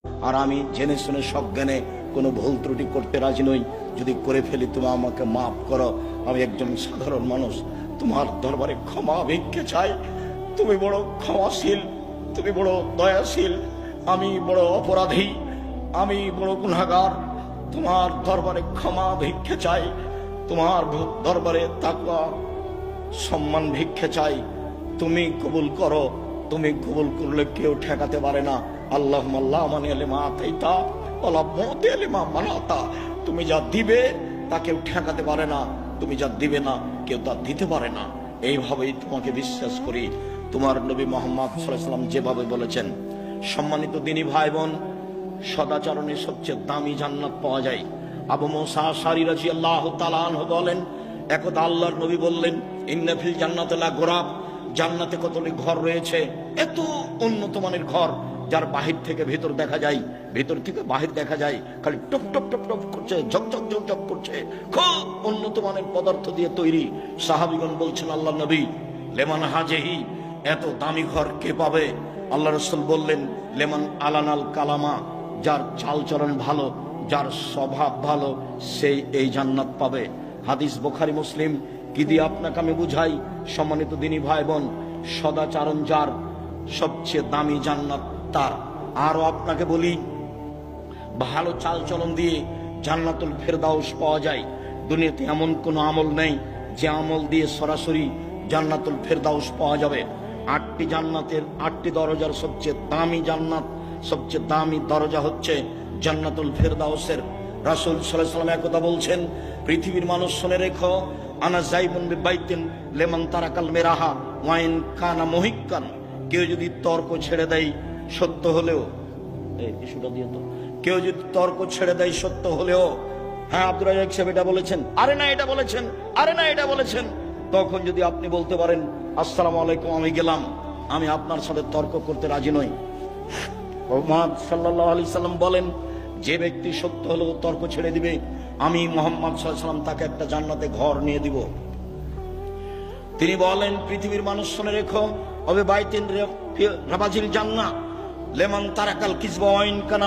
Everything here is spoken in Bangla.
আর আমি জেনে শুনে সজ্ঞানে কোনো ভুল ত্রুটি করতে রাজি নই। যদি করে ফেলি তুমি আমাকে মাফ করো। আমি একজন সাধারণ মানুষ, তোমার দরবারে ক্ষমা ভিক্ষে চাই। তুমি বড় ক্ষমাশীল, তুমি বড় দয়াশীল। আমি বড় অপরাধী, আমি বড় গুনাহগার। তোমার দরবারে ক্ষমা ভিক্ষে চাই, তোমার দরবারে তাকওয়া সম্মান ভিক্ষে চাই। তুমি কবুল করো। তুমি কবুল করলে কেউ ঠেকাতে পারে না। আল্লাহুম্মা মানে লিমা আতাইতা ওয়ালা মুতি লিমা মানাতা। তুমি যা দিবে তা কেউ ঠেকাতে পারে না, তুমি যা দিবে না কেউ তা দিতে পারে না। এইভাবেই তোমাকে বিশ্বাস করি। তোমার নবী মুহাম্মদ সাল্লাল্লাহু আলাইহি ওয়াসাল্লাম যেভাবে বলেছেন, সম্মানিত দিনী ভাই বোন, সদাচরণে সবচেয়ে দামি জান্নাত পাওয়া যায়। আবু মুসা আশআরী রাদিয়াল্লাহু তাআলা আনহু বলেন, একদা আল্লাহর নবী বললেন, ইন্না ফিল জান্নাতি লা গুরাব, জান্নাতে কতগুলি ঘর রয়েছে, এত উন্নত মানের ঘর যার বাহির থেকে ভেতর দেখা যায়, ভেতর থেকে বাহির দেখা যায়, খালি টপ টপ টপ টপ করছে, ঝকঝক ঝকঝক করছে, খুব উন্নত মানের পদার্থ দিয়ে তৈরি। সাহাবীগণ বলছেন, আল্লাহ নবী, লেমান হাজেহি, এত দামি ঘর কে পাবে? আল্লাহ রাসূল বললেন, লেমান আলানাল কালামা, যার চালচলন ভালো, যার স্বভাব ভালো, সেই এই জান্নাত পাবে। হাদিস বুখারী মুসলিম। কি দিয়ে আপনাকে আমি বুঝাই, সম্মানিত দিনী ভাই বোন, সদাচরণ যার, সবচেয়ে দামি জান্নাত তার। আরো আপনাকে বলি, ভালো চালচলন দিয়ে জান্নাতুল ফেরদাউস পাওয়া যায়। দুনিয়াতে এমন কোন আমল নেই যে আমল দিয়ে সরাসরি জান্নাতুল ফেরদাউস পাওয়া যাবে। 8টি জান্নাতের 8টি দরজার সবচেয়ে দামি জান্নাত, সবচেয়ে দামি দরজা হচ্ছে জান্নাতুল ফেরদাউসের। রাসূল সাল্লাল্লাহু আলাইহি ওয়াসাল্লাম একথা বলছেন, পৃথিবীর মানুষ শুনে রেখো, আনা যাইবুন বিবাইতিন লিমান তারাকাল মিরাহা ওয়া ইন কানা মুহিক্কান। কেউ যদি তর্ক ছেড়ে দেয় সত্য হলেও, এই ইস্যুটা দিয়ে তো, কেউ যদি তর্ক ছেড়ে দেয় সত্য হলেও, হ্যাঁ আব্দুর রাজ্জাক সাহেব এটা বলেছেন, আরে না এটা বলেছেন, আরে না এটা বলেছেন, তখন যদি আপনি বলতে পারেন, আসসালামু আলাইকুম, আমি গেলাম, আমি আপনার সাথে তর্ক করতে রাজি নই। মুহাম্মদ সাল্লাল্লাহু আলাইহি সাল্লাম বলেন, যে ব্যক্তি সত্য হলেও তর্ক ছেড়ে দিবে, আমি মুহাম্মদ সাল্লাল্লাহু আলাইহি সাল্লাম তাকে একটা জান্নাতে ঘর নিয়ে দিব। তিনি বলেন, পৃথিবীর মানুষ শুনে রেখো, হবে বাইতিন রাবাজিল জান্নাহ লেমান তারাকাল কিসবা ওয়া ইন কানা